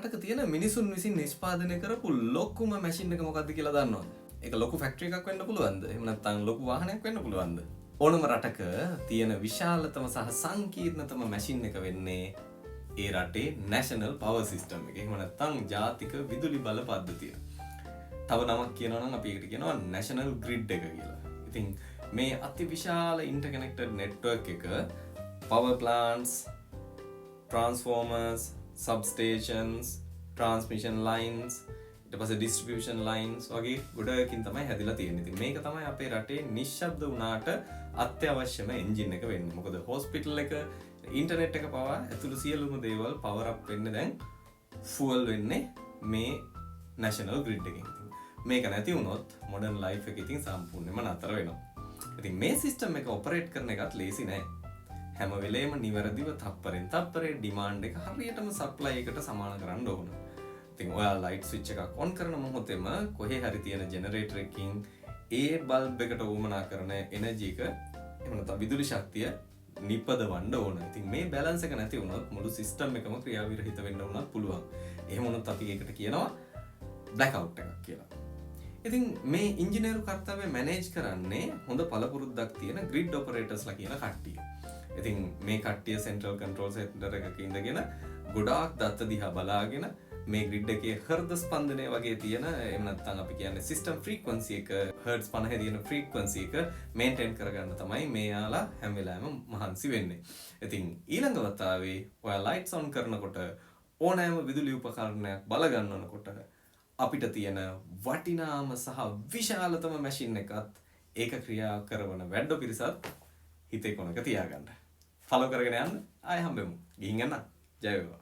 රටක තියෙන මිනිසුන් විසින් නිෂ්පාදනය කරපු ලොකුම මැෂින් එක මොකක්ද කියලා දන්නවද? ඒක ලොකු ෆැක්ටරි එකක් වෙන්න පුළුවන්ද? එහෙම නැත්නම් ලොකු වාහනයක් වෙන්න පුළුවන්ද? ඕනම රටක තියෙන විශාලතම සහ සංකීර්ණතම මැෂින් එක වෙන්නේ ඒ රටේ නැෂනල් පවර් සිස්ටම් එක. එහෙම නැත්නම් ජාතික විදුලි බල පද්ධතිය. තව නමක් කියනවා නම් අපි ඒකට කියනවා නැෂනල් ග්‍රිඩ් එක කියලා. ඉතින් මේ අතිවිශාල ඉන්ටර්කනෙක්ටඩ් නෙට්වර්ක් එක power plants, transformers, substations, transmission lines, ඊට පස්සේ distribution lines වගේ ගොඩකින් තමයි හැදිලා තියෙන්නේ. ඉතින් මේක තමයි අපේ රටේ නිශ්ශබ්ද වුණාට අත්‍යවශ්‍යම එන්ජින් එක වෙන්නේ. මොකද හොස්පිටල් එක, ඉන්ටර්නෙට් එක පවා ඇතුළු සියලුම දේවල් power up වෙන්නේ දැන් fuel වෙන්නේ මේ national grid එකෙන්. මේක නැති වුණොත් modern life එක ඉතින් සම්පූර්ණයෙන්ම නතර වෙනවා. ඉතින් මේ සිස්ටම් එක ඔපරේට් කරන එකත් ලේසි නෑ. හැම වෙලේම නිවැරදිව තප්පරෙන් තප්පරේ ඩිමාන්ඩ් එක හරියටම සප්ලයි එකට සමාන කරන්න ඕන. ඉතින් ඔයා ලයිට් ස්විච් එකක් ඔන් කරන මොහොතේම කොහේ හරි තියෙන ජෙනරේටර් එකකින් ඒ බල්බ් එකට උවමනා කරන එනර්ජි එක එහෙම නැත්නම් විදුලි ශක්තිය නිපදවන්න ඕන. ඉතින් මේ බැලන්ස් එක නැති වුණොත් මුළු සිස්ටම් එකම ක්‍රියාවිරහිත වෙන්න උනත් පුළුවන්. එහෙම වුණොත් අපි ඒකට කියනවා බ්ලැක් අවුට් එකක් කියලා. ඉතින් මේ ඉංජිනේරු කර්තව්‍ය මැනේජ් කරන්නේ හොඳ පළපුරුද්දක් තියෙන ග්‍රිඩ් ඔපරේටර්ස්ලා කියන කට්ටිය. ඉතින් මේ කට්ටිය සෙන්ට්‍රල් කන්ට්‍රෝල් සෙන්ටර් එකක ඉඳගෙන ගොඩාක් දත්ත දිහා බලාගෙන මේ ග්‍රිඩ් එකේ හෘද ස්පන්දනය වගේ තියෙන එහෙම නැත්නම් අපි කියන්නේ සිස්ටම් ෆ්‍රීකවන්සි එක හර්ට්ස් 50 තියෙන ෆ්‍රීකවන්සි එක මේන්ටේන් කරගන්න තමයි මේයාලා හැම වෙලාවෙම මහන්සි වෙන්නේ. ඉතින් ඊළඟ වතාවේ ඔයා ලයිට්ස් ඔන් කරනකොට ඕනෑම විදුලි උපකරණයක් බල ගන්නකොට අපිට තියෙන වටිනාම සහ විශාලතම මැෂින් එකත් ඒක ක්‍රියා කරන වැඩ පිරිසත් හිතේ කොනක තියාගන්න. ෆලෝ කරගෙන යන්න. ආයෙ හම්බෙමු. ගිහින් යන්න. ජය වේවා.